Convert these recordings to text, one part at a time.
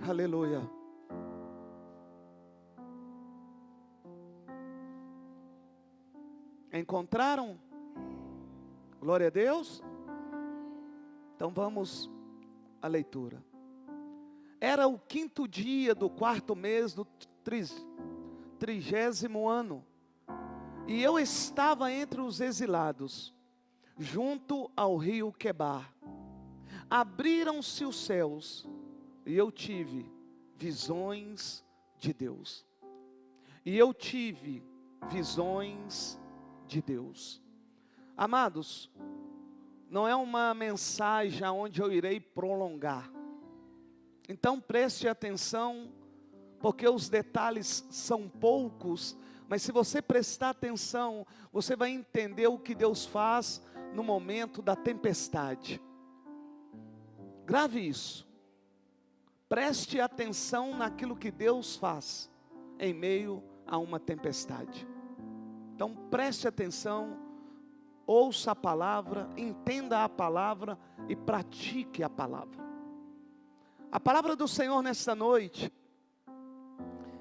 Aleluia. Encontraram? Glória a Deus. Então vamos à leitura. Era o 5º dia do 4º mês do 30º ano. E eu estava entre os exilados, junto ao rio Quebar. Abriram-se os céus, e eu tive visões de Deus. E eu tive visões de Deus. Amados, não é uma mensagem onde eu irei prolongar. Então preste atenção, porque os detalhes são poucos, mas se você prestar atenção, você vai entender o que Deus faz no momento da tempestade. Grave isso. Preste atenção naquilo que Deus faz em meio a uma tempestade. Então preste atenção, ouça a palavra, entenda a palavra e pratique a palavra. A palavra do Senhor nesta noite,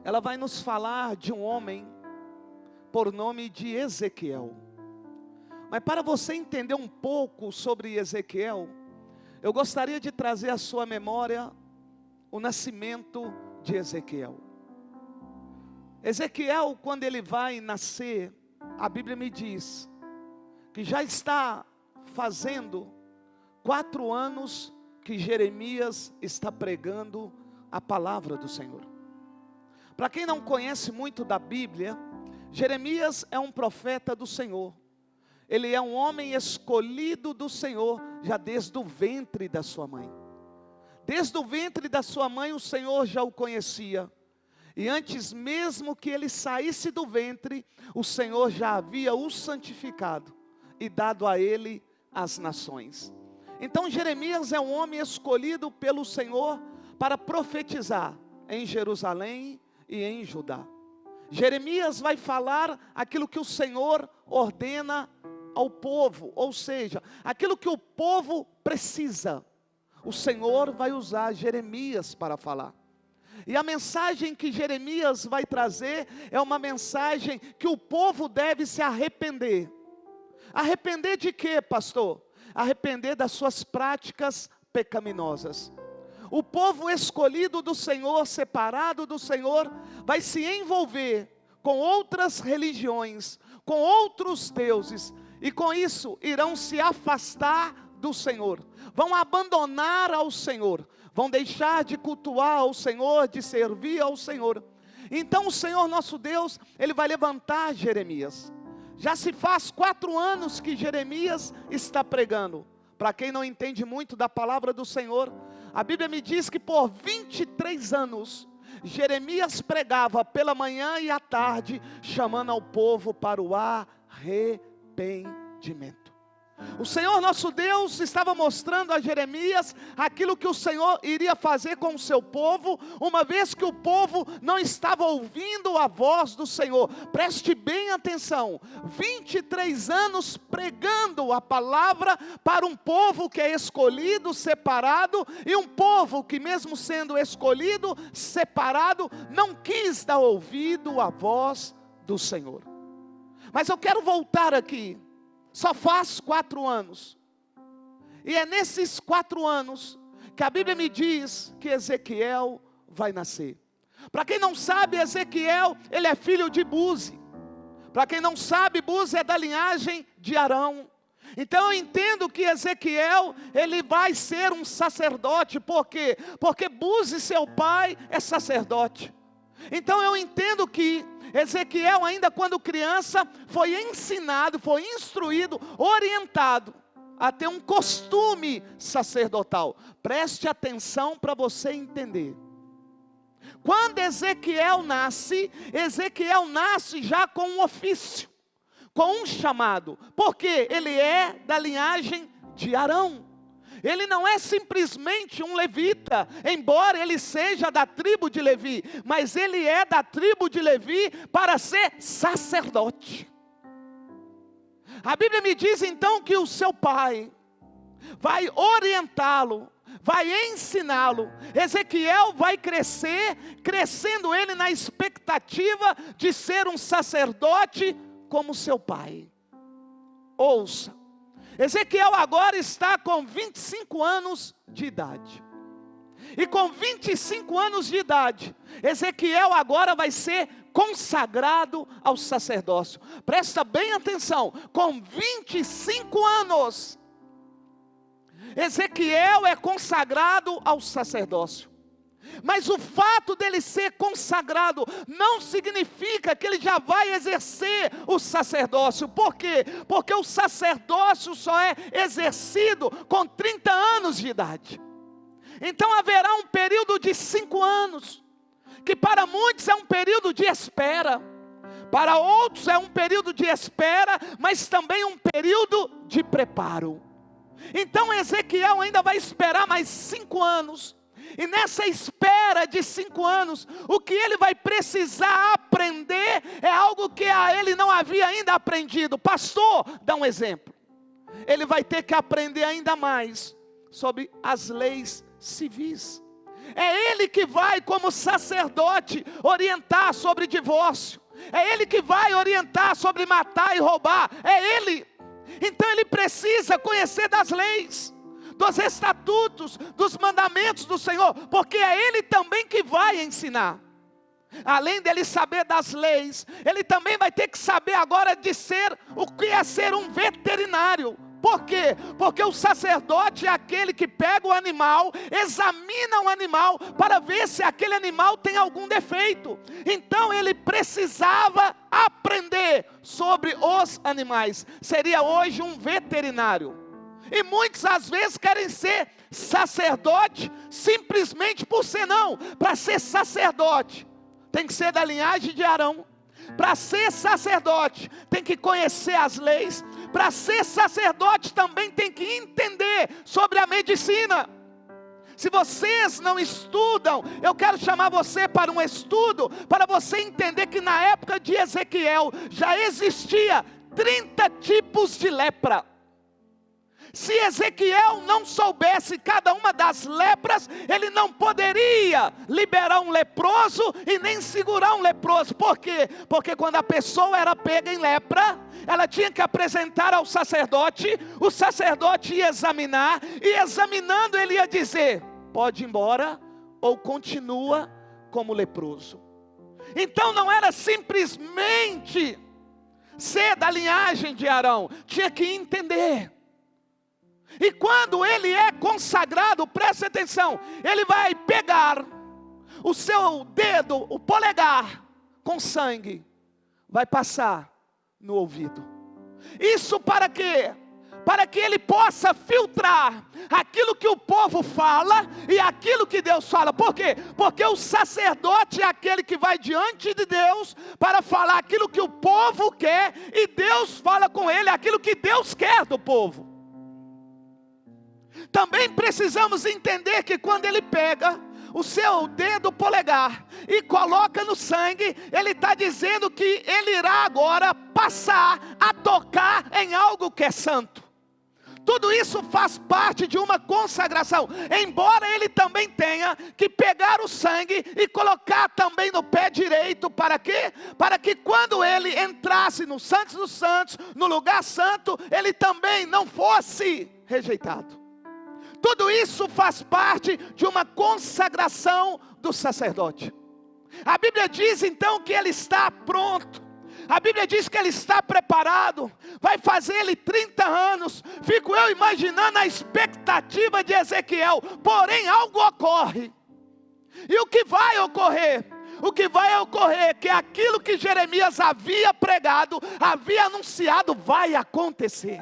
ela vai nos falar de um homem por nome de Ezequiel. Mas para você entender um pouco sobre Ezequiel, eu gostaria de trazer à sua memória o nascimento de Ezequiel. Ezequiel, quando ele vai nascer, a Bíblia me diz que já está fazendo 4 anos que Jeremias está pregando a palavra do Senhor. Para quem não conhece muito da Bíblia, Jeremias é um profeta do Senhor. Ele é um homem escolhido do Senhor, já desde o ventre da sua mãe. Desde o ventre da sua mãe o Senhor já o conhecia. E antes mesmo que ele saísse do ventre, o Senhor já havia o santificado e dado a ele as nações. Então Jeremias é um homem escolhido pelo Senhor para profetizar em Jerusalém e em Judá. Jeremias vai falar aquilo que o Senhor ordena ao povo, ou seja, aquilo que o povo precisa. O Senhor vai usar Jeremias para falar. E a mensagem que Jeremias vai trazer é uma mensagem que o povo deve se arrepender. Arrepender de quê, pastor? Arrepender das suas práticas pecaminosas. O povo escolhido do Senhor, separado do Senhor, vai se envolver com outras religiões, com outros deuses, e com isso irão se afastar do Senhor, vão abandonar ao Senhor, vão deixar de cultuar ao Senhor, de servir ao Senhor. Então o Senhor nosso Deus, Ele vai levantar Jeremias. Já se faz 4 anos que Jeremias está pregando. Para quem não entende muito da palavra do Senhor, a Bíblia me diz que por 23 anos, Jeremias pregava pela manhã e à tarde, chamando ao povo para o arrependimento. O Senhor nosso Deus estava mostrando a Jeremias aquilo que o Senhor iria fazer com o seu povo, uma vez que o povo não estava ouvindo a voz do Senhor. Preste bem atenção, 23 anos pregando a palavra para um povo que é escolhido, separado, e um povo que mesmo sendo escolhido, separado, não quis dar ouvido à voz do Senhor. Mas eu quero voltar aqui. Só faz 4 anos. E é nesses 4 anos que a Bíblia me diz que Ezequiel vai nascer. Para quem não sabe, Ezequiel, ele é filho de Buzi. Para quem não sabe, Buzi é da linhagem de Arão. Então eu entendo que Ezequiel, ele vai ser um sacerdote. Por quê? Porque Buzi, seu pai, é sacerdote. Então eu entendo que Ezequiel, ainda quando criança, foi ensinado, foi instruído, orientado a ter um costume sacerdotal. Preste atenção para você entender. Quando Ezequiel nasce já com um ofício, com um chamado, porque ele é da linhagem de Arão. Ele não é simplesmente um levita, embora ele seja da tribo de Levi, mas ele é da tribo de Levi para ser sacerdote. A Bíblia me diz então que o seu pai vai orientá-lo vai ensiná-lo. Ezequiel vai crescer, crescendo ele na expectativa de ser um sacerdote como seu pai. Ouça, Ezequiel agora está com 25 anos de idade. E com 25 anos de idade, Ezequiel agora vai ser consagrado ao sacerdócio. Presta bem atenção, com 25 anos, Ezequiel é consagrado ao sacerdócio. Mas o fato dele ser consagrado não significa que ele já vai exercer o sacerdócio. Por quê? Porque o sacerdócio só é exercido com 30 anos de idade. Então haverá um período de 5 anos, que para muitos é um período de espera. Para outros é um período de espera, mas também um período de preparo. Então Ezequiel ainda vai esperar mais 5 anos. E nessa espera de 5 anos, o que ele vai precisar aprender é algo que a ele não havia ainda aprendido. Pastor, dá um exemplo. Ele vai ter que aprender ainda mais sobre as leis civis. É ele que vai, como sacerdote, orientar sobre divórcio. É ele que vai orientar sobre matar e roubar. É ele. Então ele precisa conhecer das leis, dos estatutos, dos mandamentos do Senhor, porque é ele também que vai ensinar. Além dele saber das leis, ele também vai ter que saber agora de ser o que é ser um veterinário. Por quê? Porque o sacerdote é aquele que pega o animal, examina o animal para ver se aquele animal tem algum defeito. Então ele precisava aprender sobre os animais. Seria hoje um veterinário. E muitos às vezes querem ser sacerdote simplesmente por ser não. Para ser sacerdote tem que ser da linhagem de Arão. Para ser sacerdote tem que conhecer as leis. Para ser sacerdote também tem que entender sobre a medicina. Se vocês não estudam, eu quero chamar você para um estudo, para você entender que na época de Ezequiel já existia 30 tipos de lepra. Se Ezequiel não soubesse cada uma das lepras, ele não poderia liberar um leproso e nem segurar um leproso. Por quê? Porque quando a pessoa era pega em lepra, ela tinha que apresentar ao sacerdote, o sacerdote ia examinar, e examinando ele ia dizer, pode ir embora ou continua como leproso. Então não era simplesmente ser da linhagem de Arão, tinha que entender. E quando ele é consagrado, preste atenção, ele vai pegar o seu dedo, o polegar, com sangue, vai passar no ouvido. Isso para quê? Para que ele possa filtrar aquilo que o povo fala e aquilo que Deus fala. Por quê? Porque o sacerdote é aquele que vai diante de Deus para falar aquilo que o povo quer, e Deus fala com ele aquilo que Deus quer do povo. Também precisamos entender que quando ele pega o seu dedo polegar e coloca no sangue, ele está dizendo que ele irá agora passar a tocar em algo que é santo. Tudo isso faz parte de uma consagração, embora ele também tenha que pegar o sangue e colocar também no pé direito. Para quê? Para que quando ele entrasse no Santos dos Santos, no lugar santo, ele também não fosse rejeitado. Tudo isso faz parte de uma consagração do sacerdote. A Bíblia diz então que ele está pronto. A Bíblia diz que ele está preparado. Vai fazer ele 30 anos. Fico eu imaginando a expectativa de Ezequiel. Porém algo ocorre. E o que vai ocorrer? O que vai ocorrer é que aquilo que Jeremias havia pregado, havia anunciado, vai acontecer.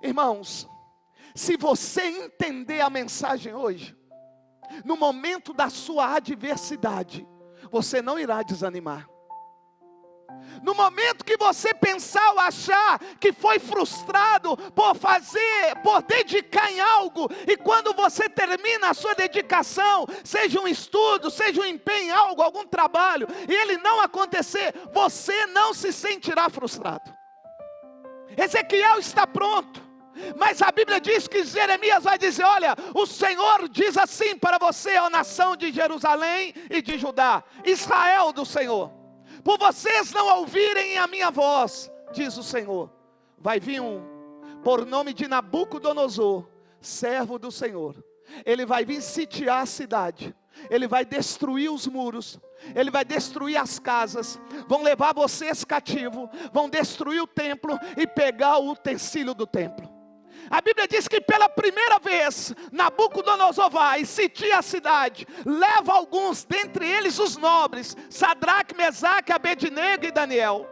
Irmãos, se você entender a mensagem hoje, no momento da sua adversidade, você não irá desanimar. No momento que você pensar ou achar que foi frustrado por dedicar em algo, e quando você termina a sua dedicação, seja um estudo, seja um empenho em algo, algum trabalho, e ele não acontecer, você não se sentirá frustrado. Ezequiel está pronto. Mas a Bíblia diz que Jeremias vai dizer: olha, o Senhor diz assim para você, ó nação de Jerusalém e de Judá, Israel do Senhor: por vocês não ouvirem a minha voz, diz o Senhor, vai vir por nome de Nabucodonosor, servo do Senhor. Ele vai vir sitiar a cidade, ele vai destruir os muros, ele vai destruir as casas, vão levar vocês cativo, vão destruir o templo e pegar o utensílio do templo. A Bíblia diz que pela primeira vez, Nabucodonosor vai, sitia a cidade, leva alguns, dentre eles os nobres, Sadraque, Mesaque, Abednego e Daniel.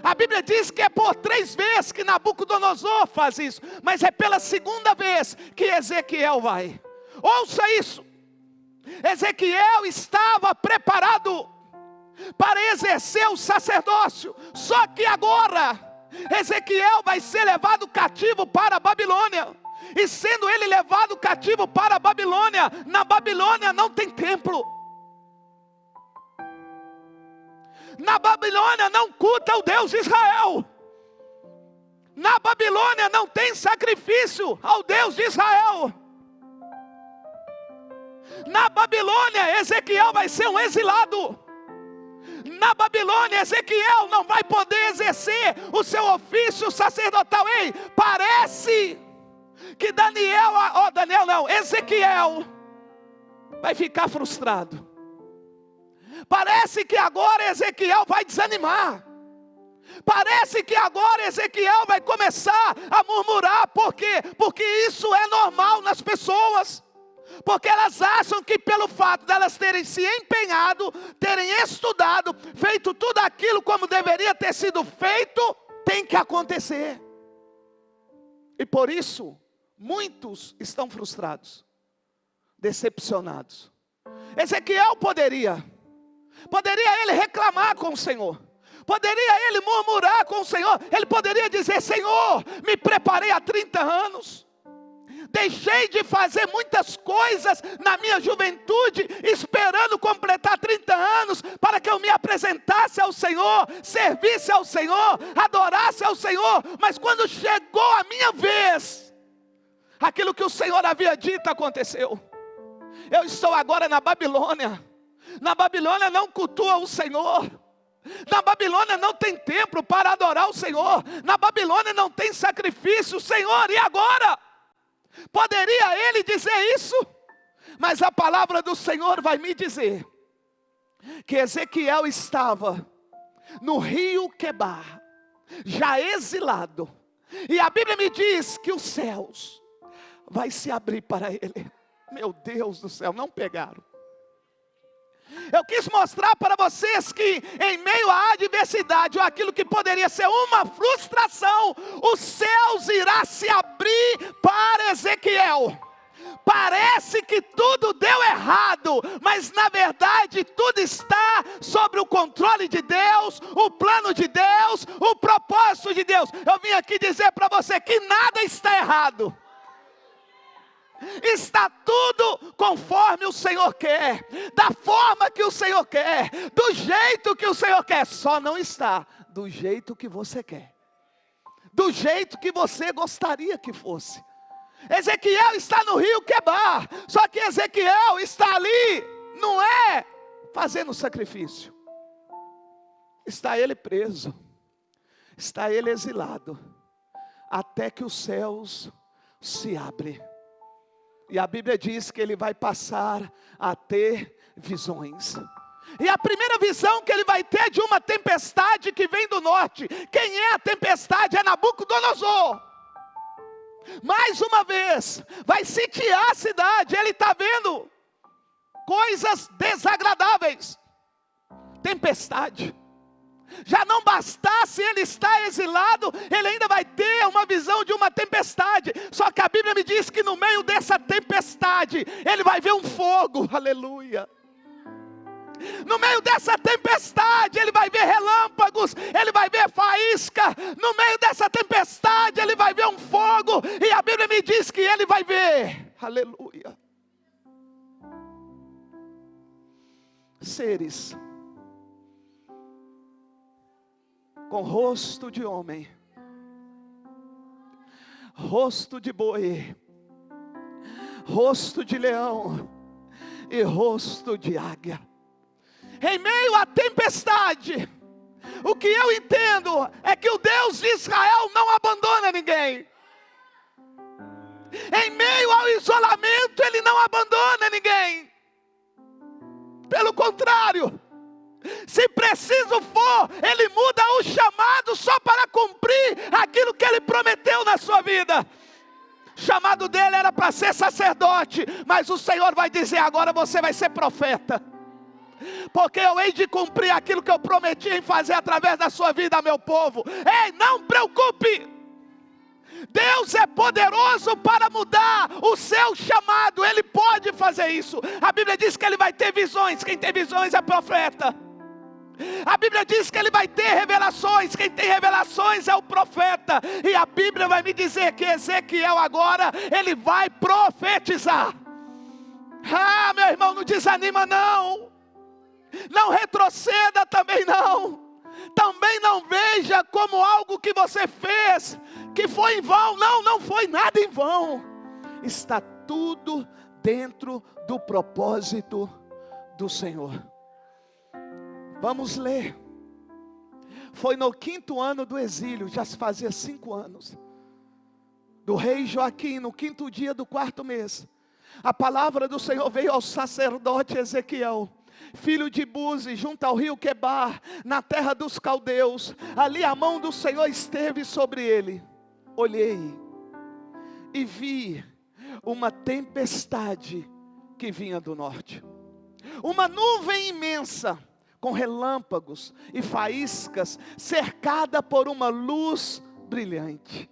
A Bíblia diz que é por 3 vezes que Nabucodonosor faz isso, mas é pela segunda vez que Ezequiel vai. Ouça isso, Ezequiel estava preparado para exercer o sacerdócio, só que agora Ezequiel vai ser levado cativo para a Babilônia. E sendo ele levado cativo para a Babilônia, na Babilônia não tem templo, na Babilônia não culta o Deus de Israel, na Babilônia não tem sacrifício ao Deus de Israel. Na Babilônia Ezequiel vai ser um exilado. Na Babilônia Ezequiel não vai poder exercer o seu ofício sacerdotal. Ei, parece que Ezequiel vai ficar frustrado. Parece que agora Ezequiel vai desanimar. Parece que agora Ezequiel vai começar a murmurar. Por quê? Porque isso é normal nas pessoas. Porque elas acham que pelo fato de elas terem se empenhado, terem estudado, feito tudo aquilo como deveria ter sido feito, tem que acontecer. E por isso, muitos estão frustrados, decepcionados. Ezequiel poderia ele reclamar com o Senhor, poderia ele murmurar com o Senhor, ele poderia dizer: Senhor, me preparei há 30 anos, deixei de fazer muitas coisas na minha juventude, esperando completar 30 anos, para que eu me apresentasse ao Senhor, servisse ao Senhor, adorasse ao Senhor. Mas quando chegou a minha vez, aquilo que o Senhor havia dito aconteceu. Eu estou agora na Babilônia. Na Babilônia não cultua o Senhor. Na Babilônia não tem templo para adorar o Senhor. Na Babilônia não tem sacrifício. Senhor, e agora? Poderia ele dizer isso? Mas a palavra do Senhor vai me dizer que Ezequiel estava no rio Quebar, já exilado. E a Bíblia me diz que os céus vai se abrir para ele. Meu Deus do céu, não pegaram. Eu quis mostrar para vocês que em meio à adversidade, ou aquilo que poderia ser uma frustração, os céus irá se abrir para Ezequiel. Parece que tudo deu errado, mas na verdade tudo está sob o controle de Deus, o plano de Deus, o propósito de Deus. Eu vim aqui dizer para você que nada está errado. Está tudo conforme o Senhor quer, da forma que o Senhor quer, do jeito que o Senhor quer. Só não está do jeito que você quer, do jeito que você gostaria que fosse. Ezequiel está no rio Quebar, só que Ezequiel está ali, não é fazendo sacrifício. Está ele preso, está ele exilado, até que os céus se abrem. E a Bíblia diz que ele vai passar a ter visões. E a primeira visão que ele vai ter é de uma tempestade que vem do norte. Quem é a tempestade? É Nabucodonosor. Mais uma vez, vai sitiar a cidade. Ele está vendo coisas desagradáveis. Tempestade. Já não bastasse ele estar exilado, ele ainda vai ter uma visão de uma tempestade. Só que a Bíblia me diz que no meio dessa tempestade, ele vai ver um fogo, aleluia. No meio dessa tempestade, ele vai ver relâmpagos, ele vai ver faísca. No meio dessa tempestade, ele vai ver um fogo. E a Bíblia me diz que ele vai ver, aleluia, seres com rosto de homem rosto de boi, rosto de leão e rosto de águia. Em meio à tempestade, o que eu entendo é que o Deus de Israel não abandona ninguém. Em meio ao isolamento, Ele não abandona ninguém. Pelo contrário, se preciso for, Ele muda o chamado só para cumprir aquilo que Ele prometeu na sua vida. O chamado dele era para ser sacerdote, mas o Senhor vai dizer: agora você vai ser profeta, porque eu hei de cumprir aquilo que eu prometi em fazer através da sua vida, meu povo. Ei, não preocupe, Deus é poderoso para mudar o seu chamado. Ele pode fazer isso. A Bíblia diz que Ele vai ter visões. Quem tem visões é profeta. A Bíblia diz que Ele vai ter revelações. Quem tem revelações é o profeta. E a Bíblia vai me dizer que Ezequiel agora, ele vai profetizar. Ah, meu irmão, não desanima não. Não retroceda também não. Também não veja como algo que você fez que foi em vão. Não, não foi nada em vão. Está tudo dentro do propósito do Senhor. Vamos ler. Foi no 5º ano do exílio, já se fazia 5 anos, do rei Joaquim, no 5º dia do 4º mês. A palavra do Senhor veio ao sacerdote Ezequiel, filho de Buzi, junto ao rio Quebar, na terra dos caldeus. Ali a mão do Senhor esteve sobre ele. Olhei e vi uma tempestade que vinha do norte. Uma nuvem imensa, com relâmpagos e faíscas, cercada por uma luz brilhante.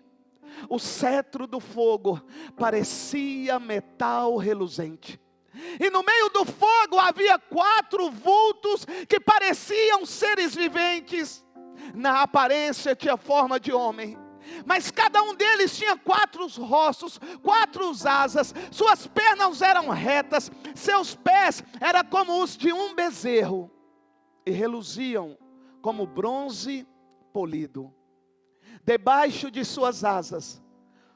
O cetro do fogo parecia metal reluzente. E no meio do fogo havia 4 vultos que pareciam seres viventes. Na aparência tinha forma de homem, mas cada um deles tinha 4 rostos, 4 asas. Suas pernas eram retas, seus pés eram como os de um bezerro, e reluziam como bronze polido. Debaixo de suas asas,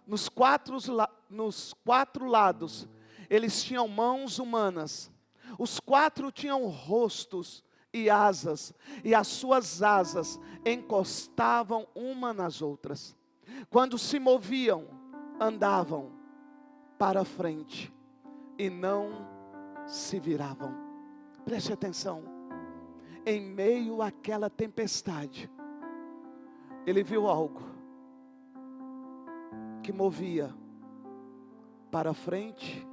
nos 4 lados, eles tinham mãos humanas. Os 4 tinham rostos e asas, e as suas asas encostavam uma nas outras. Quando se moviam, andavam para frente e não se viravam. Preste atenção. Em meio àquela tempestade, ele viu algo que movia para frente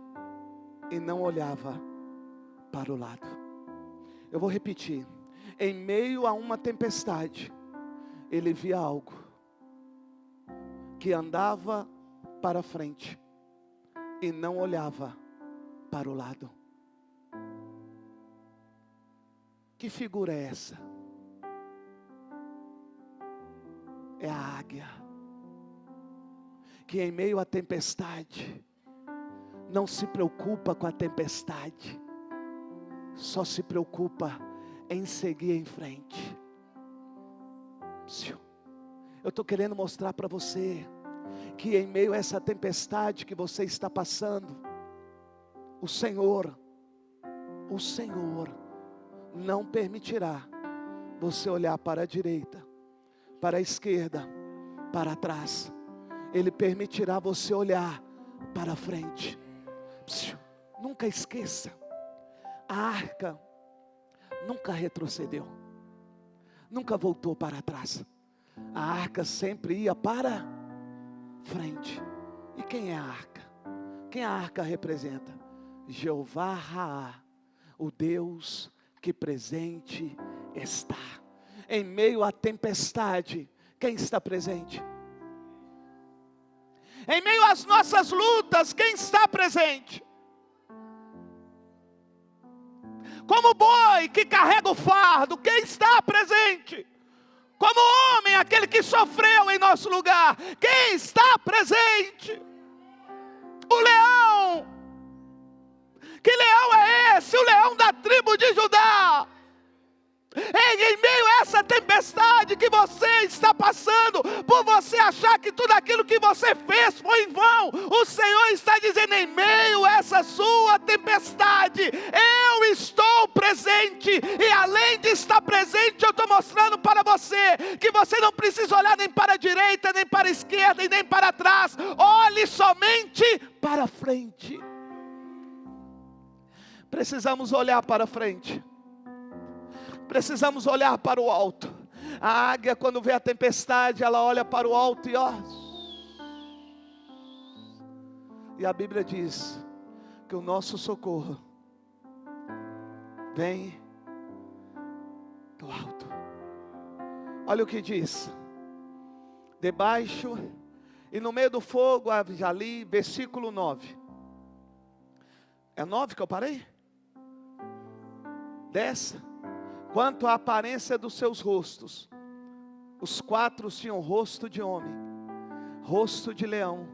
e não olhava para o lado. Eu vou repetir. Em meio a uma tempestade, ele via algo que andava para frente e não olhava para o lado. Que figura é essa? É a águia, que em meio à tempestade não se preocupa com a tempestade, só se preocupa em seguir em frente. Eu estou querendo mostrar para você que em meio a essa tempestade que você está passando, o Senhor não permitirá você olhar para a direita, para a esquerda, para trás. Ele permitirá você olhar para frente. Nunca esqueça, a arca nunca retrocedeu, nunca voltou para trás. A arca sempre ia para frente. E quem é a arca? Quem a arca representa? Jeová Raá, o Deus que presente está. Em meio à tempestade, quem está presente? Em meio às nossas lutas, quem está presente? Como boi que carrega o fardo, quem está presente? Como homem, aquele que sofreu em nosso lugar, quem está presente? O leão. Que leão é esse? O leão da tribo de Judá. Em meio a essa tempestade que você está passando, por você achar que tudo aquilo que você fez foi em vão, o Senhor está dizendo: em meio a essa sua tempestade, eu estou presente, e além de estar presente, eu estou mostrando para você, que você não precisa olhar nem para a direita, nem para a esquerda, e nem para trás, olhe somente para frente. Precisamos olhar para frente, precisamos olhar para o alto. A águia, quando vê a tempestade, ela olha para o alto e a Bíblia diz que o nosso socorro vem do alto. Olha o que diz: debaixo e no meio do fogo, ali, versículo 9. É 9 que eu parei? 10. Quanto à aparência dos seus rostos, os 4 tinham rosto de homem, rosto de leão,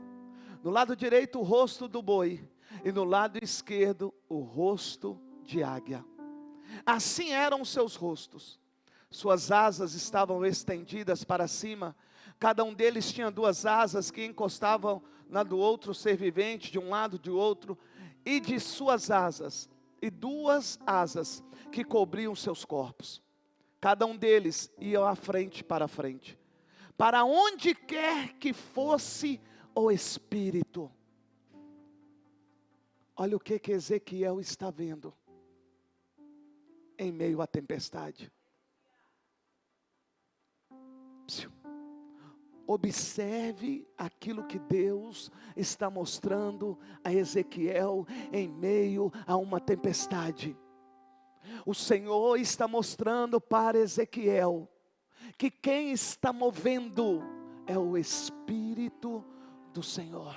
no lado direito o rosto do boi, e no lado esquerdo o rosto de águia. Assim eram os seus rostos. Suas asas estavam estendidas para cima, cada um deles tinha 2 asas que encostavam na do outro ser vivente, de um lado de outro, e de suas asas, e 2 asas que cobriam seus corpos. Cada um deles ia à frente, para onde quer que fosse o Espírito. Olha o que Ezequiel está vendo em meio à tempestade. Observe aquilo que Deus está mostrando a Ezequiel em meio a uma tempestade. O Senhor está mostrando para Ezequiel que quem está movendo é o Espírito do Senhor.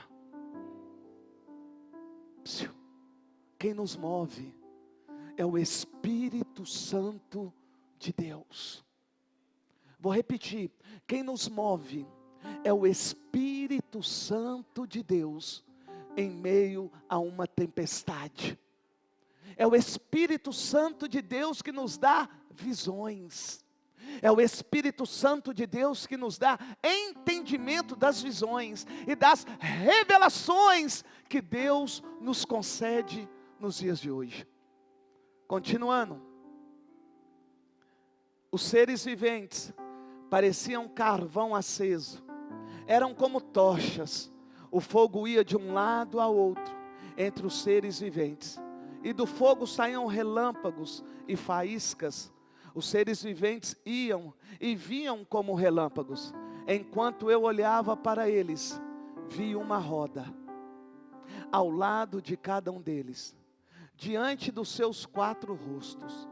Quem nos move é o Espírito Santo de Deus. Vou repetir: quem nos move é o Espírito Santo de Deus em meio a uma tempestade. É o Espírito Santo de Deus que nos dá visões. É o Espírito Santo de Deus que nos dá entendimento das visões e das revelações que Deus nos concede nos dias de hoje. Continuando, os seres viventes pareciam carvão aceso, eram como tochas, o fogo ia de um lado ao outro entre os seres viventes, e do fogo saíam relâmpagos e faíscas. Os seres viventes iam e vinham como relâmpagos. Enquanto eu olhava para eles, vi uma roda ao lado de cada um deles, diante dos seus 4 rostos.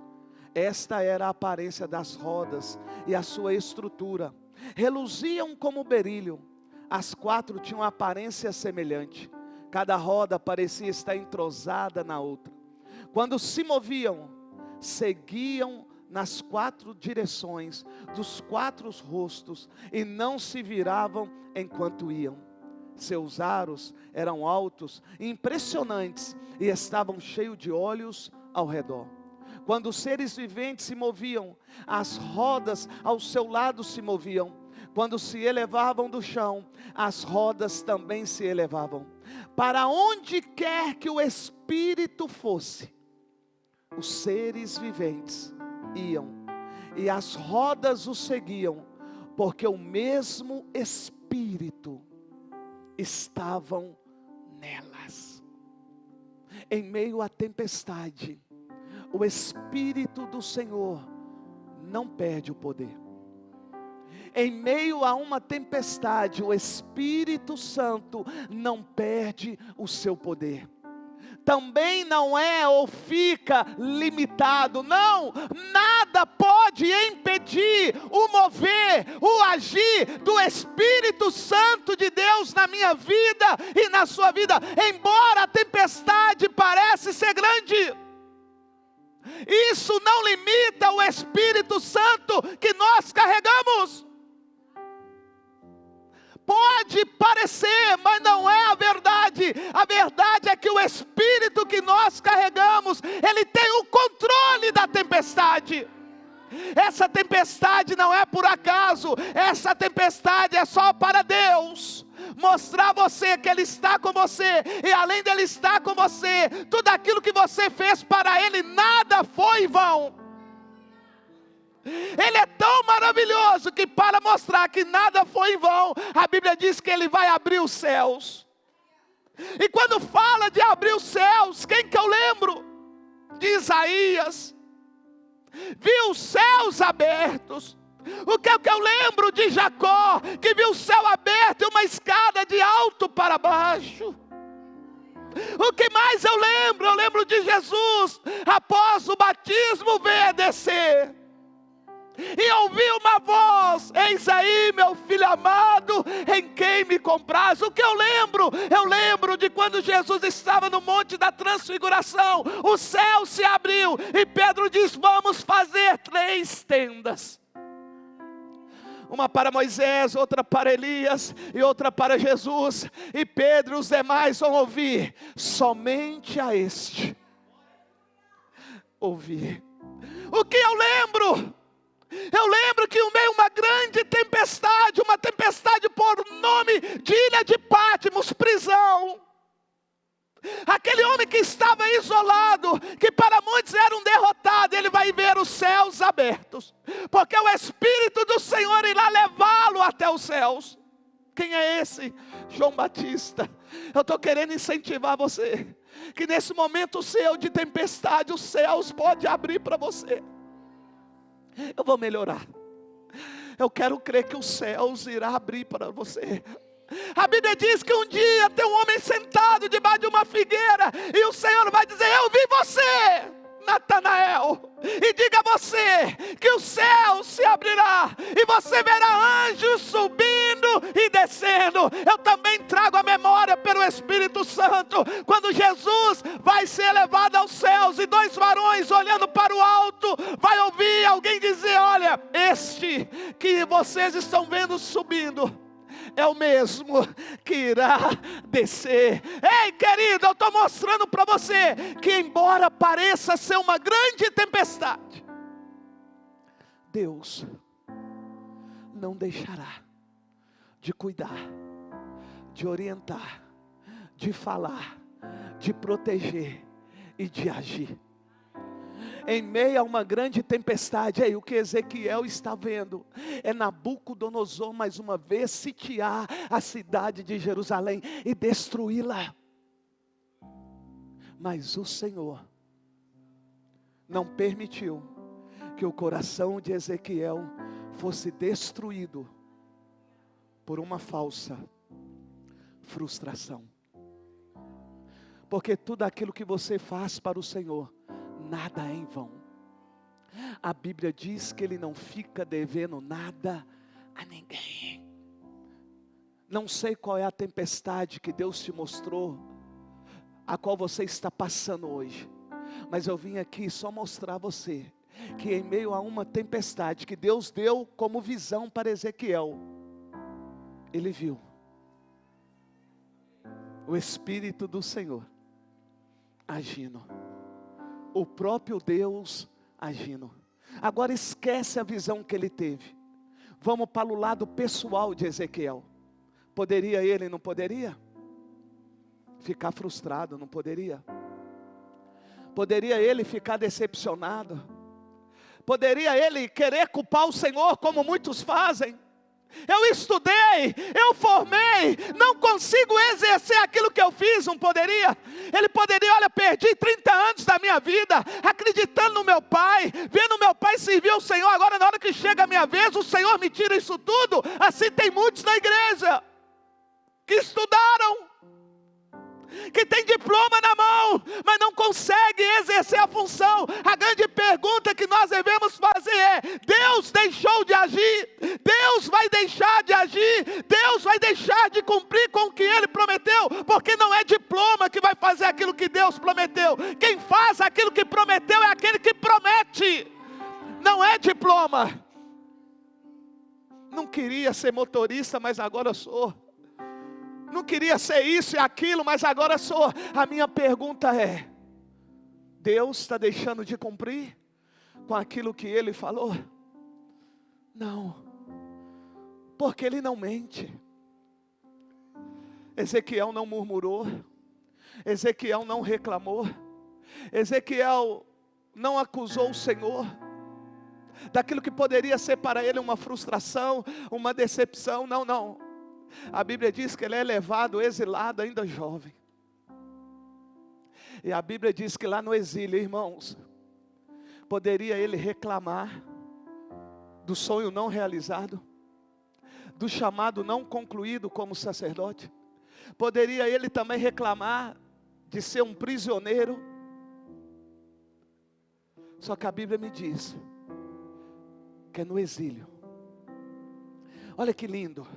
Esta era a aparência das rodas e a sua estrutura. Reluziam como berílio. As 4 tinham aparência semelhante. Cada roda parecia estar entrosada na outra. Quando se moviam, seguiam nas 4 direções dos 4 rostos e não se viravam enquanto iam. Seus aros eram altos e impressionantes e estavam cheios de olhos ao redor. Quando os seres viventes se moviam, as rodas ao seu lado se moviam. Quando se elevavam do chão, as rodas também se elevavam. Para onde quer que o Espírito fosse, os seres viventes iam, e as rodas o seguiam, porque o mesmo Espírito estavam nelas. Em meio à tempestade, o Espírito do Senhor não perde o poder. Em meio a uma tempestade, o Espírito Santo não perde o seu poder. Também não é ou fica limitado, não, nada pode impedir o mover, o agir do Espírito Santo de Deus na minha vida e na sua vida, embora a tempestade pareça ser grande. Isso não limita o Espírito Santo que nós carregamos. Pode parecer, mas não é a verdade. A verdade é que o Espírito que nós carregamos, ele tem o controle da tempestade. Essa tempestade não é por acaso, essa tempestade é só para Deus mostrar a você que Ele está com você, e além dEle estar com você, tudo aquilo que você fez para Ele, nada foi em vão. Ele é tão maravilhoso que, para mostrar que nada foi em vão, a Bíblia diz que Ele vai abrir os céus. E quando fala de abrir os céus, quem que eu lembro? De Isaías. Viu os céus abertos. O que eu lembro de Jacó, que viu o céu aberto e uma escada de alto para baixo. O que mais eu lembro? Eu lembro de Jesus, após o batismo, veio descer. E ouvi uma voz: eis aí meu filho amado, em quem me compraz. O que eu lembro? Eu lembro de quando Jesus estava no monte da transfiguração. O céu se abriu e Pedro diz: vamos fazer 3 tendas. Uma para Moisés, outra para Elias e outra para Jesus. E Pedro e os demais vão ouvir: somente a este ouvir. O que eu lembro? Eu lembro que no meio de uma grande tempestade, uma tempestade por nome de Ilha de Patmos, prisão. Aquele homem que estava isolado, que para muitos era um derrotado, ele vai ver os céus abertos, porque o Espírito do Senhor irá levá-lo até os céus. Quem é esse? João Batista. Eu estou querendo incentivar você, que nesse momento seu de tempestade, os céus podem abrir para você. Eu vou melhorar. Eu quero crer que os céus irá abrir para você. A Bíblia diz que um dia tem um homem sentado debaixo de uma figueira, e o Senhor vai dizer: eu vi você, Natanael, e diga a você que o céu se abrirá, e você verá anjos subindo e descendo. Eu também trago a memória pelo Espírito Santo, quando Jesus vai ser levado aos céus, e 2 varões olhando para o alto, vai ouvir alguém dizer: olha, este que vocês estão vendo subindo, é o mesmo que irá descer. Ei, querido, eu estou mostrando para você que, embora pareça ser uma grande tempestade, Deus não deixará de cuidar, de orientar, de falar, de proteger e de agir. Em meio a uma grande tempestade, aí o que Ezequiel está vendo é Nabucodonosor mais uma vez sitiar a cidade de Jerusalém e destruí-la. Mas o Senhor não permitiu que o coração de Ezequiel fosse destruído por uma falsa frustração. Porque tudo aquilo que você faz para o Senhor, nada é em vão. A Bíblia diz que Ele não fica devendo nada a ninguém. Não sei qual é a tempestade que Deus te mostrou, a qual você está passando hoje, mas eu vim aqui só mostrar a você que em meio a uma tempestade que Deus deu como visão para Ezequiel, ele viu o Espírito do Senhor agindo, o próprio Deus agindo. Agora esquece a visão que ele teve. Vamos para o lado pessoal de Ezequiel. Poderia ele, não poderia? Ficar frustrado, não poderia? Poderia ele ficar decepcionado? Poderia ele querer culpar o Senhor, como muitos fazem? Eu estudei, eu formei, não consigo exercer aquilo que eu fiz, não poderia? Ele poderia: olha, perdi 30 anos da minha vida, acreditando no meu pai, vendo meu pai servir ao Senhor, agora na hora que chega a minha vez, o Senhor me tira isso tudo. Assim tem muitos na igreja, que estudaram, que tem diploma na mão, mas não consegue exercer a função. A grande pergunta que nós devemos fazer é: Deus deixou de agir? Deus vai deixar de agir? Deus vai deixar de cumprir com o que Ele prometeu? Porque não é diploma que vai fazer aquilo que Deus prometeu. Quem faz aquilo que prometeu é aquele que promete, não é diploma. Não queria ser motorista, mas agora sou. Não queria ser isso e aquilo, mas agora sou. A minha pergunta é: Deus está deixando de cumprir? com aquilo que ele falou? Não, porque ele não mente. Ezequiel não murmurou, Ezequiel não reclamou, Ezequiel não acusou o Senhor daquilo que poderia ser para ele uma frustração, uma decepção. Não, não. A Bíblia diz que ele é levado, exilado, ainda jovem. E a Bíblia diz que lá no exílio, irmãos, poderia ele reclamar do sonho não realizado, do chamado não concluído como sacerdote. Poderia ele também reclamar de ser um prisioneiro. Só que a Bíblia me diz que é no exílio. Olha que lindo.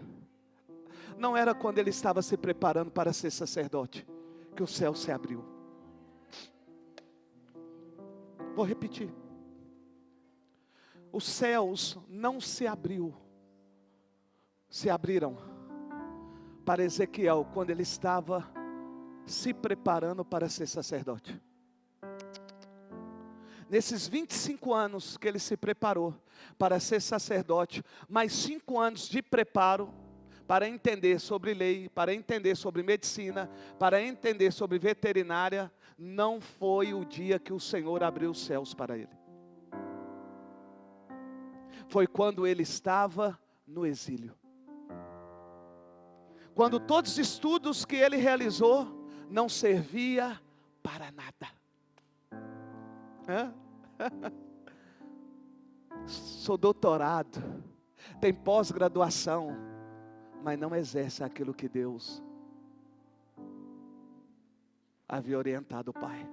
Não era quando ele estava se preparando para ser sacerdote que o céu se abriu. Vou repetir. Os céus não se abriram para Ezequiel quando ele estava se preparando para ser sacerdote. Nesses 25 anos que ele se preparou para ser sacerdote, mais 5 anos de preparo para entender sobre lei, para entender sobre medicina, para entender sobre veterinária, não foi o dia que o Senhor abriu os céus para ele. Foi quando ele estava no exílio. Quando todos os estudos que ele realizou não servia para nada. Sou doutorado, tem pós-graduação, mas não exerce aquilo que Deus havia orientado o pai.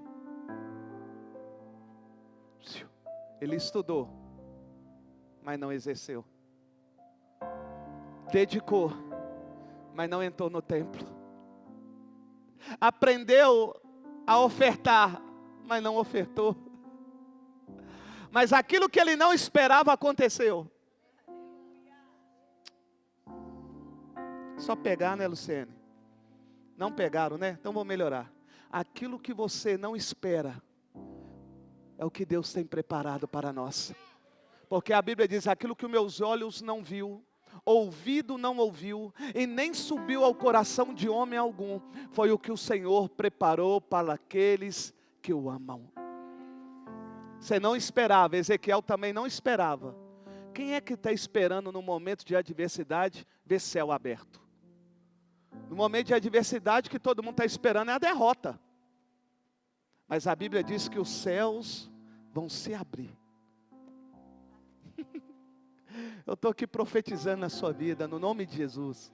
Ele estudou, mas não exerceu. Dedicou, mas não entrou no templo. Aprendeu a ofertar, mas não ofertou. Mas aquilo que ele não esperava aconteceu. Só pegar, né, Luciene? Não pegaram, né? Então vou melhorar. Aquilo que você não espera é o que Deus tem preparado para nós. Porque a Bíblia diz: aquilo que os meus olhos não viu, ouvido não ouviu, e nem subiu ao coração de homem algum, foi o que o Senhor preparou para aqueles que o amam. Você não esperava, Ezequiel também não esperava. Quem é que está esperando no momento de adversidade ver céu aberto? No momento de adversidade que todo mundo está esperando é a derrota. Mas a Bíblia diz que os céus vão se abrir. Eu estou aqui profetizando na sua vida, no nome de Jesus.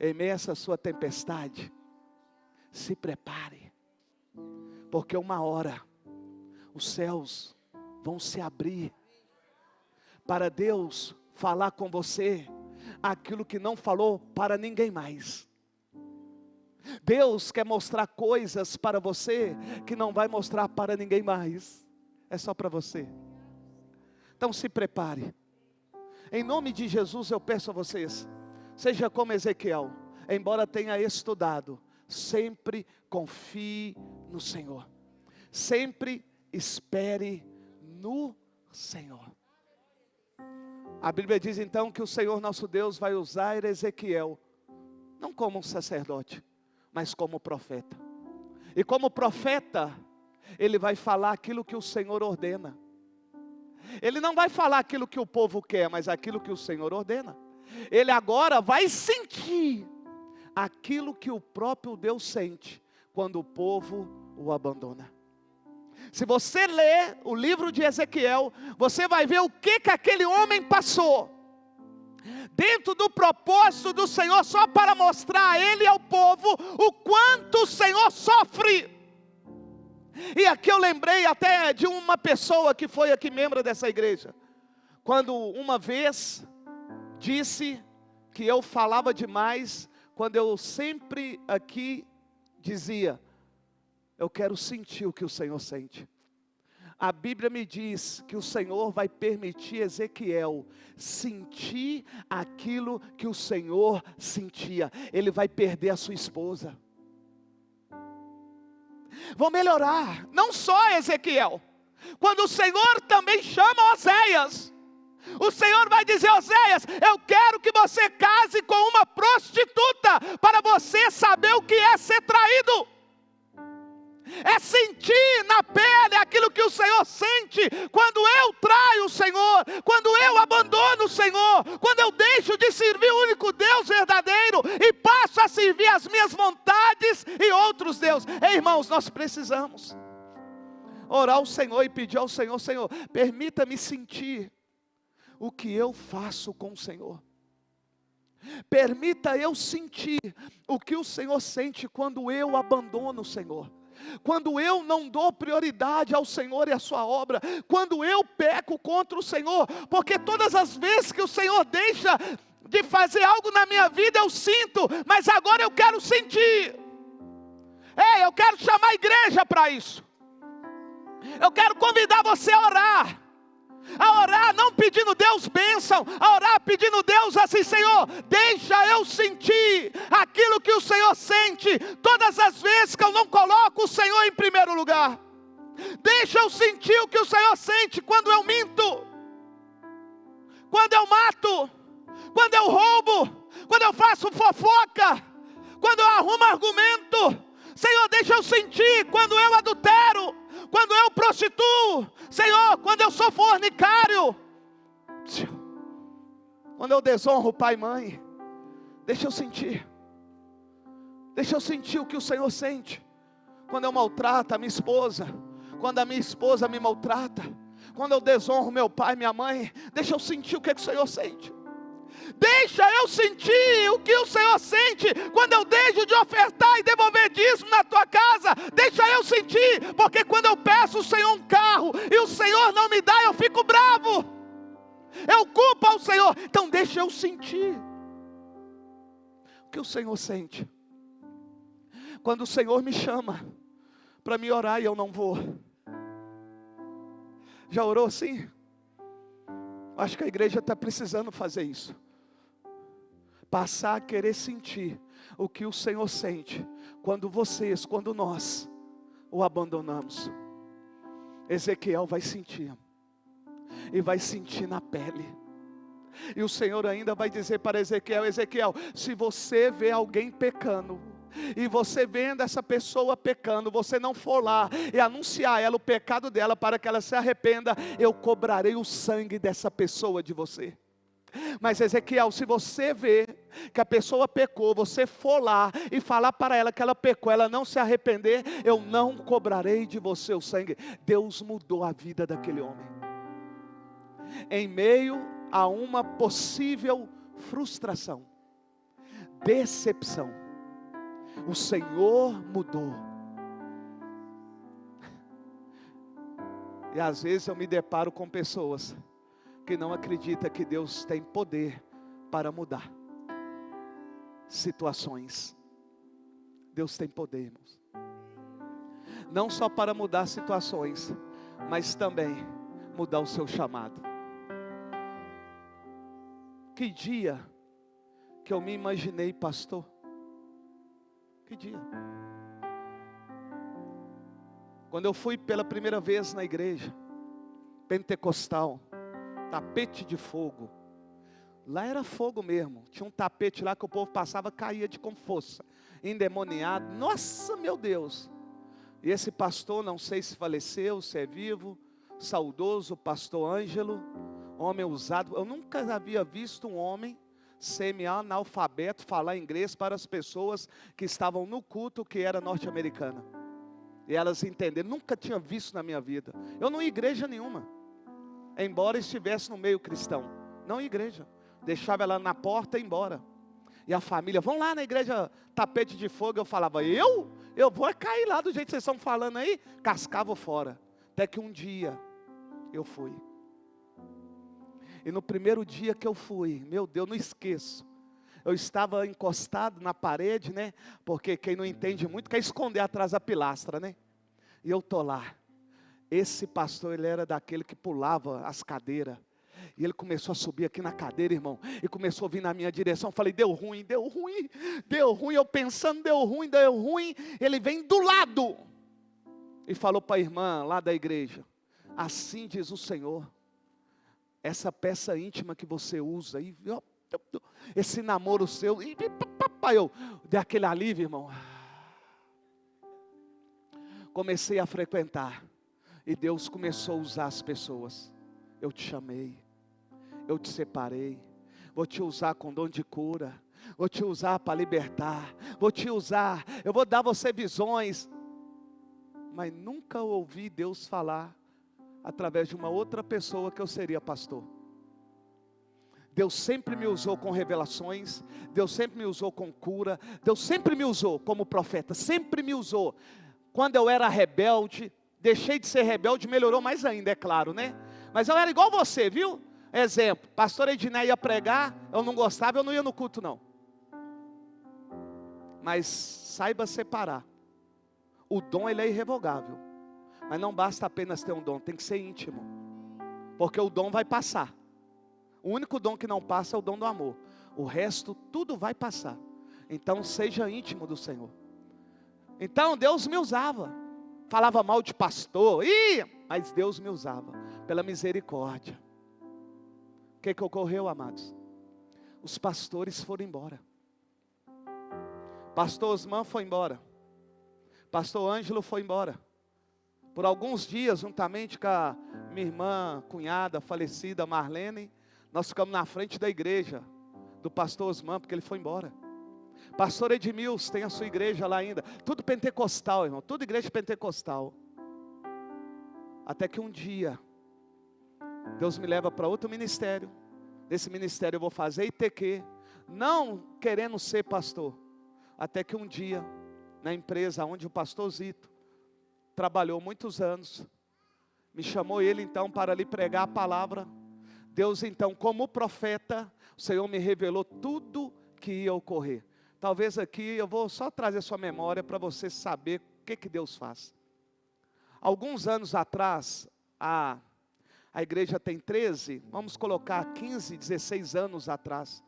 Em meio a essa sua tempestade, se prepare, porque uma hora os céus vão se abrir para Deus falar com você aquilo que não falou para ninguém mais. Deus quer mostrar coisas para você que não vai mostrar para ninguém mais. É só para você. Então se prepare. Em nome de Jesus eu peço a vocês, seja como Ezequiel, embora tenha estudado, sempre confie no Senhor. Sempre espere no Senhor. A Bíblia diz então que o Senhor nosso Deus vai usar Ezequiel, não como um sacerdote, mas como profeta. E como profeta, ele vai falar aquilo que o Senhor ordena. Ele não vai falar aquilo que o povo quer, mas aquilo que o Senhor ordena. Ele agora vai sentir aquilo que o próprio Deus sente quando o povo o abandona. Se você ler o livro de Ezequiel, você vai ver o que aquele homem passou dentro do propósito do Senhor, só para mostrar a ele e ao povo o quanto o Senhor sofre. E aqui eu lembrei até de uma pessoa que foi aqui membro dessa igreja, quando uma vez disse que eu falava demais, quando eu sempre aqui dizia: eu quero sentir o que o Senhor sente. A Bíblia me diz que o Senhor vai permitir Ezequiel sentir aquilo que o Senhor sentia. Ele vai perder a sua esposa. Vou melhorar, não só Ezequiel, Quando o Senhor também chama Oséias, o Senhor vai dizer: Oséias, eu quero que você case com uma prostituta, para você saber o que é ser traído. É sentir na pele aquilo que o Senhor sente quando eu traio o Senhor, quando eu abandono o Senhor, quando eu deixo de servir o único Deus verdadeiro e passo a servir as minhas vontades e outros deuses. Ei, irmãos, nós precisamos orar ao Senhor e pedir ao Senhor: Senhor, permita-me sentir o que eu faço com o Senhor. Permita eu sentir o que o Senhor sente quando eu abandono o Senhor, quando eu não dou prioridade ao Senhor e à sua obra, quando eu peco contra o Senhor, porque todas as vezes que o Senhor deixa de fazer algo na minha vida, eu sinto, mas agora eu quero sentir. Eu quero chamar a igreja para isso. Eu quero convidar você a orar não pedindo Deus bênção, a orar pedindo Deus assim: Senhor, deixa eu sentir aquilo que o Senhor sente, todas as vezes que eu não coloco o Senhor em primeiro lugar. Deixa eu sentir o que o Senhor sente quando eu minto, quando eu mato, quando eu roubo, quando eu faço fofoca, quando eu arrumo argumento. Senhor, deixa eu sentir quando eu adultero, quando eu prostituo. Senhor, quando eu sou fornicário, quando eu desonro pai e mãe. Deixa eu sentir. Deixa eu sentir o que o Senhor sente quando eu maltrato a minha esposa, quando a minha esposa me maltrata, quando eu desonro meu pai e minha mãe. Deixa eu sentir o que o Senhor sente. Deixa eu sentir o que o Senhor sente quando eu deixo de ofertar e devolver dízimo na tua casa. Deixa eu sentir, porque quando eu peço ao Senhor um carro e o Senhor não me dá, eu fico bravo, eu culpo ao Senhor. Então deixa eu sentir o que o Senhor sente quando o Senhor me chama para me orar e eu não vou. Já orou assim? Acho que a igreja está precisando fazer isso. Passar a querer sentir o que o Senhor sente quando nós o abandonamos. Ezequiel vai sentir, e vai sentir na pele. E o Senhor ainda vai dizer para Ezequiel: Ezequiel, se você vê alguém pecando, e você vendo essa pessoa pecando, você não for lá e anunciar a ela o pecado dela para que ela se arrependa, eu cobrarei o sangue dessa pessoa de você. Mas Ezequiel, se você vê que a pessoa pecou, você for lá e falar para ela que ela pecou, ela não se arrepender, eu não cobrarei de você o sangue. Deus mudou a vida daquele homem. Em meio a uma possível frustração, decepção, o Senhor mudou. E às vezes eu me deparo com pessoas que não acreditam que Deus tem poder para mudar situações. Deus tem poder, irmãos. Não só para mudar situações, mas também mudar o seu chamado. Que dia que eu me imaginei pastor? Que dia? Quando eu fui pela primeira vez na igreja pentecostal, tapete de fogo. Lá era fogo mesmo. Tinha um tapete lá que o povo passava, caía com força, endemoniado. Nossa, meu Deus. E esse pastor, não sei se faleceu, se é vivo, saudoso, pastor Ângelo, homem usado. Eu nunca havia visto um homem semi-analfabeto falar inglês para as pessoas que estavam no culto, que era norte-americana. E elas entenderam. Nunca tinha visto na minha vida. Eu não ia igreja nenhuma, embora estivesse no meio cristão. Não ia igreja. Deixava ela na porta e ia embora. E a família: vão lá na igreja tapete de fogo. Eu falava: eu vou cair lá do jeito que vocês estão falando aí. Cascava fora. Até que um dia eu fui. E no primeiro dia que eu fui, meu Deus, não esqueço. Eu estava encostado na parede, né? Porque quem não entende muito quer esconder atrás da pilastra, né? E eu estou lá. Esse pastor, ele era daquele que pulava as cadeiras. E ele começou a subir aqui na cadeira, irmão. E começou a vir na minha direção. Falei: deu ruim, deu ruim, deu ruim. Eu pensando: deu ruim, deu ruim. Ele vem do lado. E falou para a irmã lá da igreja: assim diz o Senhor, essa peça íntima que você usa, e esse namoro seu, e papai, eu dei aquele alívio, irmão. Comecei a frequentar, e Deus começou a usar as pessoas. Eu te chamei, eu te separei, vou te usar com dom de cura, vou te usar para libertar, vou te usar, eu vou dar você visões. Mas nunca ouvi Deus falar através de uma outra pessoa que eu seria pastor. Deus sempre me usou com revelações, Deus sempre me usou com cura, Deus sempre me usou como profeta, sempre me usou. Quando eu era rebelde, deixei de ser rebelde, melhorou mais ainda, é claro, né? Mas eu era igual você, viu? Exemplo, pastor Ednei ia pregar, eu não gostava, eu não ia no culto não. Mas saiba separar. O dom ele é irrevogável. Mas não basta apenas ter um dom, tem que ser íntimo. Porque o dom vai passar. O único dom que não passa é o dom do amor. O resto, tudo vai passar. Então seja íntimo do Senhor. Então Deus me usava. Falava mal de pastor, mas Deus me usava. Pela misericórdia. O que ocorreu, amados? Os pastores foram embora. Pastor Osman foi embora. Pastor Ângelo foi embora. Por alguns dias, juntamente com a minha irmã, cunhada, falecida, Marlene, nós ficamos na frente da igreja do pastor Osman, porque ele foi embora. Pastor Edmilson tem a sua igreja lá ainda. Tudo pentecostal, irmão. Tudo igreja pentecostal. Até que um dia, Deus me leva para outro ministério. Nesse ministério eu vou fazer ITQ. Não querendo ser pastor. Até que um dia, na empresa onde o pastor Zito trabalhou muitos anos, me chamou ele então para lhe pregar a palavra. Deus então, como profeta, o Senhor me revelou tudo que ia ocorrer. Talvez aqui eu vou só trazer a sua memória para você saber o que Deus faz. Alguns anos atrás, a igreja tem 13, vamos colocar 15, 16 anos atrás,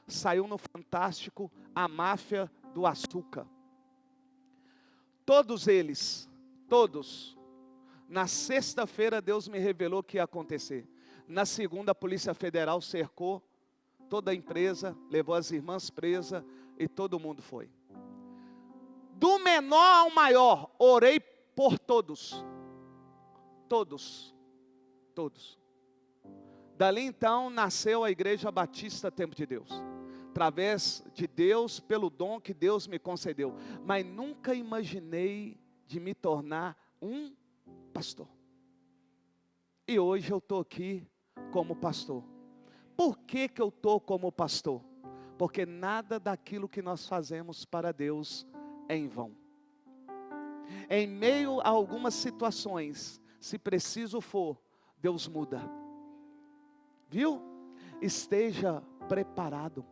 saiu no Fantástico a máfia do açúcar. Todos eles, todos, na sexta-feira Deus me revelou o que ia acontecer. Na segunda a Polícia Federal cercou toda a empresa, levou as irmãs presas e todo mundo foi. Do menor ao maior, orei por todos. Todos. Todos. Dali então nasceu a Igreja Batista Tempo de Deus. Através de Deus, pelo dom que Deus me concedeu. Mas nunca imaginei de me tornar um pastor. E hoje eu estou aqui como pastor. Por que eu estou como pastor? Porque nada daquilo que nós fazemos para Deus é em vão. Em meio a algumas situações, se preciso for, Deus muda. Viu? Esteja preparado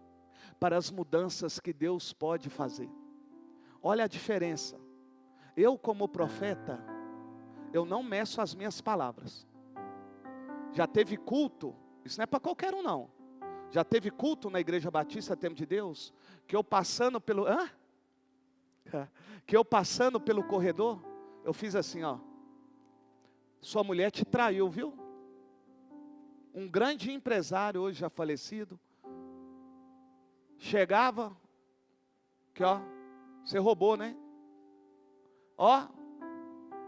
para as mudanças que Deus pode fazer. Olha a diferença. Eu como profeta, eu não meço as minhas palavras. Já teve culto, isso não é para qualquer um não. Já teve culto na Igreja Batista Tempo de Deus, que eu passando pelo, que eu passando pelo corredor, eu fiz assim, ó. Sua mulher te traiu, viu? Um grande empresário hoje já falecido, chegava, que ó, você roubou, né? Ó,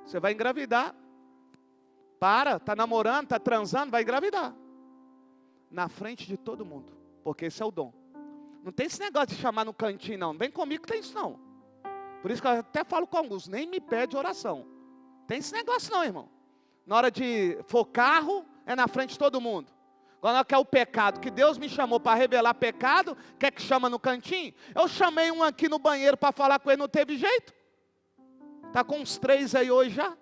você vai engravidar. Tá namorando, tá transando, vai engravidar. Na frente de todo mundo, porque esse é o dom. Não tem esse negócio de chamar no cantinho não, não vem comigo que tem isso não. Por isso que eu até falo com alguns, nem me pede oração. Tem esse negócio não, irmão. Na hora de for carro, é na frente de todo mundo. Quando quer o pecado, que Deus me chamou para revelar pecado, quer que chama no cantinho? Eu chamei um aqui no banheiro para falar com ele, não teve jeito. Está com uns 3 aí hoje já.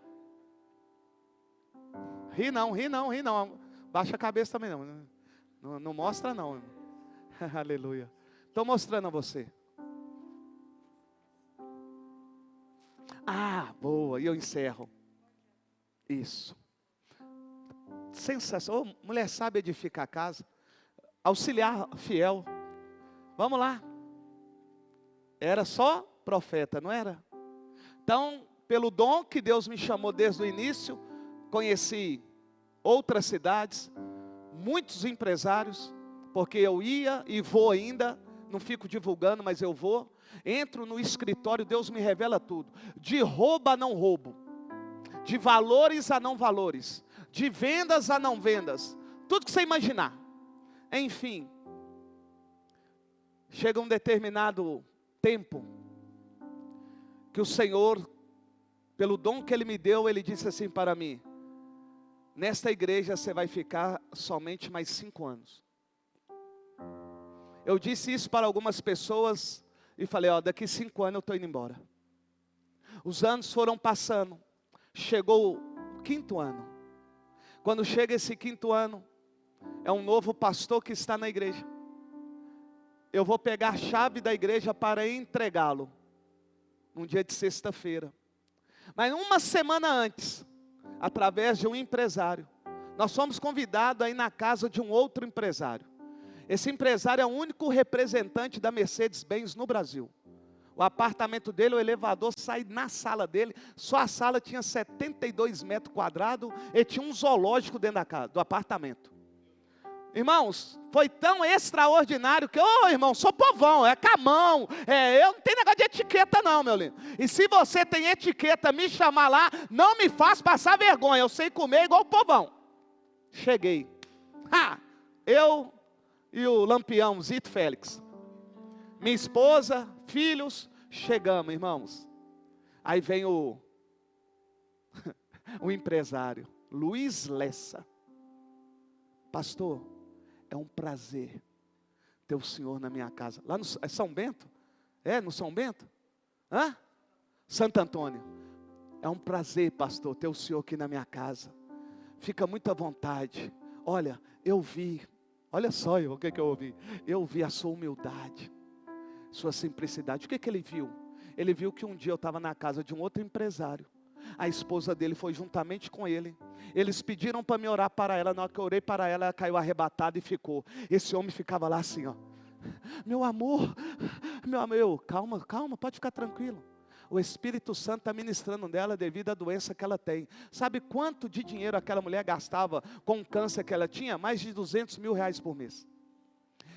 Ri não. Baixa a cabeça também não. Não mostra não. Aleluia. Estou mostrando a você. Boa, e eu encerro. Isso. Sensação. Mulher sabe edificar a casa. Auxiliar fiel. Vamos lá. Era só profeta, não era? Então, pelo dom que Deus me chamou desde o início, conheci outras cidades, muitos empresários, porque eu ia e vou ainda, não fico divulgando, mas eu vou. Entro no escritório, Deus me revela tudo. De roubo a não roubo, de valores a não valores, de vendas a não vendas, tudo que você imaginar. Enfim, chega um determinado tempo, que o Senhor, pelo dom que Ele me deu, Ele disse assim para mim: nesta igreja você vai ficar somente mais 5 anos. Eu disse isso para algumas pessoas e falei, daqui 5 anos eu estou indo embora. Os anos foram passando, chegou o 5º ano. Quando chega esse 5º ano, é um novo pastor que está na igreja. Eu vou pegar a chave da igreja para entregá-lo, num dia de sexta-feira. Mas uma semana antes, através de um empresário, nós fomos convidados a ir na casa de um outro empresário. Esse empresário é o único representante da Mercedes-Benz no Brasil. O apartamento dele, o elevador sai na sala dele. Só a sala tinha 72 metros quadrados e tinha um zoológico dentro da casa, do apartamento. Irmãos, foi tão extraordinário que, irmão, sou povão, é camão, eu não tenho negócio de etiqueta não, meu lindo. E se você tem etiqueta, me chamar lá, não me faz passar vergonha, eu sei comer igual o povão. Cheguei, eu e o Lampião, Zito Félix, minha esposa, filhos, chegamos, irmãos. Aí vem o empresário, Luiz Lessa. Pastor, é um prazer ter o senhor na minha casa. Lá no São Bento? No São Bento? Santo Antônio. É um prazer, pastor, ter o senhor aqui na minha casa. Fica muito à vontade. Olha, eu vi. Olha só o que eu ouvi. Eu vi a sua humildade, sua simplicidade. O que ele viu? Ele viu que um dia eu estava na casa de um outro empresário. A esposa dele foi juntamente com ele. Eles pediram para me orar para ela. Na hora que eu orei para ela, ela caiu arrebatada e ficou. Esse homem ficava lá assim, meu amor, calma, pode ficar tranquilo. O Espírito Santo está ministrando nela devido à doença que ela tem. Sabe quanto de dinheiro aquela mulher gastava com o câncer que ela tinha? Mais de 200 mil reais por mês.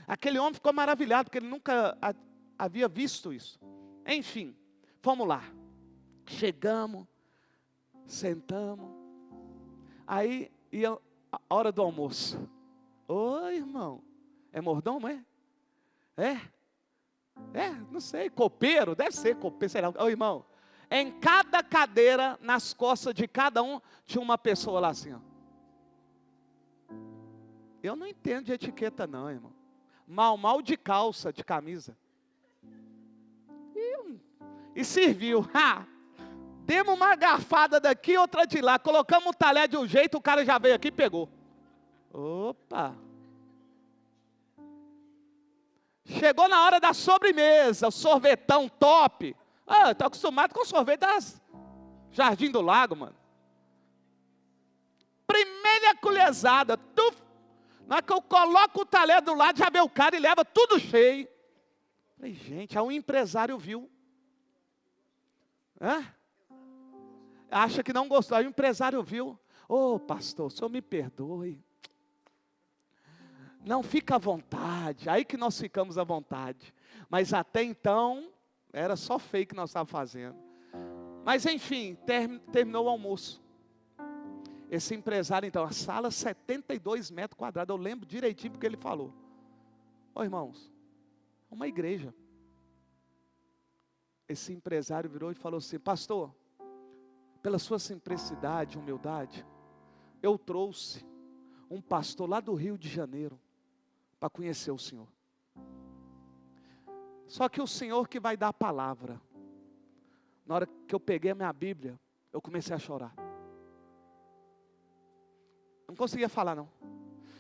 Aquele homem ficou maravilhado, porque ele nunca havia visto isso. Enfim, fomos lá. Chegamos, sentamos. Aí ia a hora do almoço. Oi, irmão. É mordomo, é? Não sei, copeiro, deve ser copeiro, sei lá. Ô irmão, em cada cadeira, nas costas de cada um, tinha uma pessoa lá assim, Eu não entendo de etiqueta não, irmão. Mal de calça, de camisa. E serviu, demos uma garfada daqui, outra de lá, colocamos o talher de um jeito, o cara já veio aqui e pegou. Opa! Chegou na hora da sobremesa, o sorvetão top. Estou acostumado com o sorvete das Jardim do Lago, mano. Primeira colherzada, na hora que eu coloco o talher do lado, já vê o cara e leva tudo cheio. Falei, gente, aí um empresário viu. Acha que não gostou, aí o empresário viu. Pastor, o senhor me perdoe. Não, fica à vontade, aí que nós ficamos à vontade. Mas até então, era só fake que nós estávamos fazendo. Mas enfim, terminou o almoço. Esse empresário então, a sala 72 metros quadrados, eu lembro direitinho porque ele falou. Irmãos, uma igreja. Esse empresário virou e falou assim, pastor, pela sua simplicidade, humildade, eu trouxe um pastor lá do Rio de Janeiro, para conhecer o Senhor. Só que o Senhor que vai dar a palavra. Na hora que eu peguei a minha Bíblia, eu comecei a chorar. Não conseguia falar não.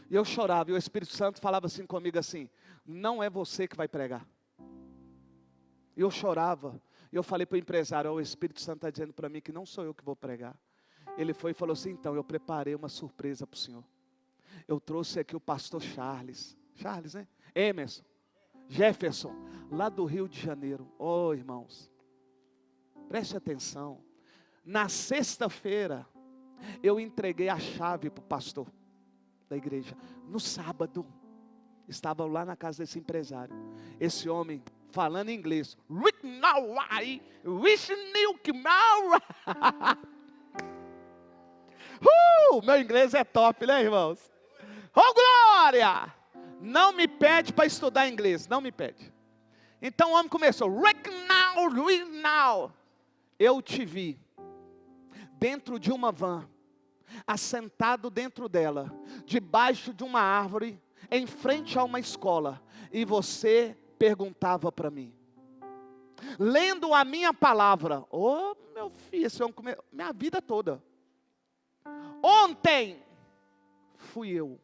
E eu chorava, e o Espírito Santo falava assim comigo assim, não é você que vai pregar. E eu chorava, e eu falei para o empresário, o Espírito Santo está dizendo para mim que não sou eu que vou pregar. Ele foi e falou assim, então eu preparei uma surpresa para o Senhor. Eu trouxe aqui o pastor Charles, né? Emerson, Jefferson, lá do Rio de Janeiro. Irmãos, preste atenção. Na sexta-feira, eu entreguei a chave para o pastor da igreja. No sábado, estava lá na casa desse empresário. Esse homem falando inglês. Meu inglês é top, né, irmãos? Oh, glória! Não me pede para estudar inglês, não me pede. Então o homem começou. Now. Eu te vi dentro de uma van, assentado dentro dela, debaixo de uma árvore, em frente a uma escola, e você perguntava para mim, lendo a minha palavra. Oh, meu filho, esse homem comeu minha vida toda. Ontem fui eu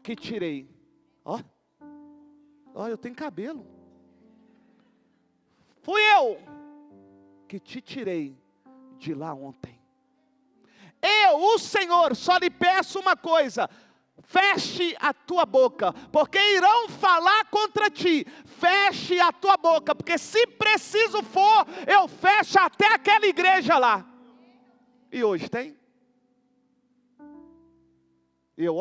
que tirei. Ó, eu tenho cabelo. Fui eu que te tirei de lá ontem. Eu, o Senhor, só lhe peço uma coisa: feche a tua boca, porque irão falar contra ti. Feche a tua boca, porque se preciso for, eu fecho até aquela igreja lá. E hoje tem? Eu,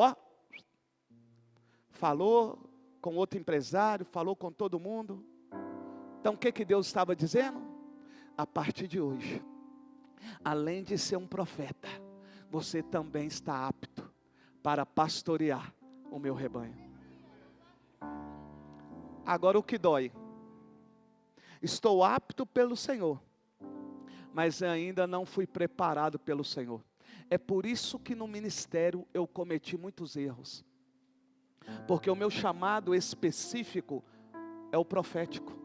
falou com outro empresário, falou com todo mundo. Então o que Deus estava dizendo? A partir de hoje, além de ser um profeta, você também está apto para pastorear o meu rebanho. Agora o que dói? Estou apto pelo Senhor, mas ainda não fui preparado pelo Senhor. É por isso que no ministério eu cometi muitos erros. Porque o meu chamado específico é o profético.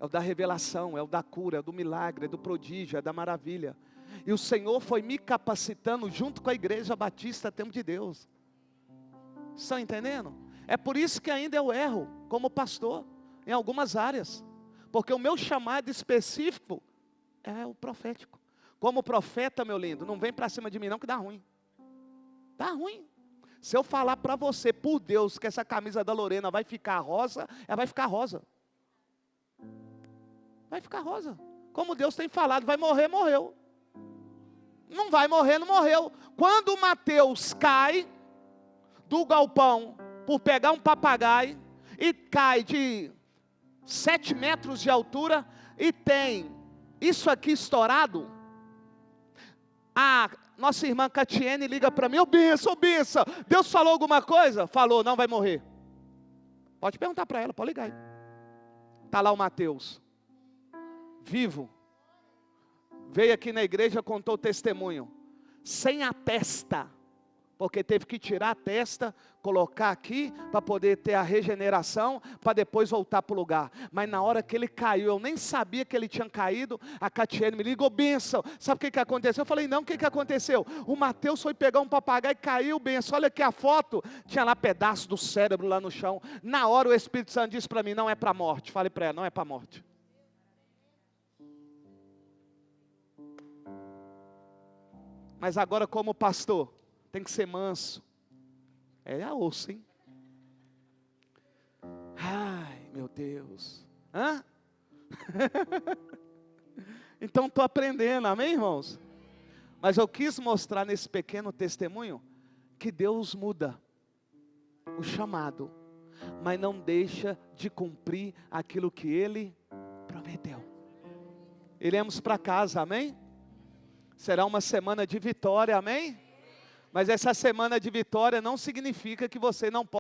É o da revelação, é o da cura, é o do milagre, é do prodígio, é da maravilha. E o Senhor foi me capacitando junto com a Igreja Batista Tempo de Deus. Estão entendendo? É por isso que ainda eu erro como pastor em algumas áreas. Porque o meu chamado específico é o profético. Como profeta, meu lindo, não vem para cima de mim não que dá ruim. Dá ruim. Se eu falar para você, por Deus, que essa camisa da Lorena vai ficar rosa, ela vai ficar rosa. Vai ficar rosa. Como Deus tem falado, vai morrer, morreu. Não vai morrer, não morreu. Quando o Mateus cai do galpão por pegar um papagaio e cai de 7 metros de altura e tem isso aqui estourado, a nossa irmã Catiene liga para mim: ô benção, Deus falou alguma coisa? Falou, não vai morrer. Pode perguntar para ela, pode ligar aí. Está lá o Mateus, vivo. Veio aqui na igreja, contou o testemunho. Sem a testa. Porque teve que tirar a testa, colocar aqui, para poder ter a regeneração, para depois voltar para o lugar. Mas na hora que ele caiu, eu nem sabia que ele tinha caído, a Catiene me ligou: benção, sabe o que aconteceu? Eu falei: não, o que aconteceu? O Mateus foi pegar um papagaio e caiu, benção, olha aqui a foto, tinha lá pedaço do cérebro lá no chão. Na hora o Espírito Santo disse para mim: não é para a morte. Falei para ela: não é para a morte. Mas agora como pastor, tem que ser manso. É a osso, hein? Ai, meu Deus. Hã? Então estou aprendendo, amém, irmãos? Mas eu quis mostrar nesse pequeno testemunho que Deus muda o chamado, mas não deixa de cumprir aquilo que Ele prometeu. Iremos para casa, amém? Será uma semana de vitória, amém? Mas essa semana de vitória não significa que você não pode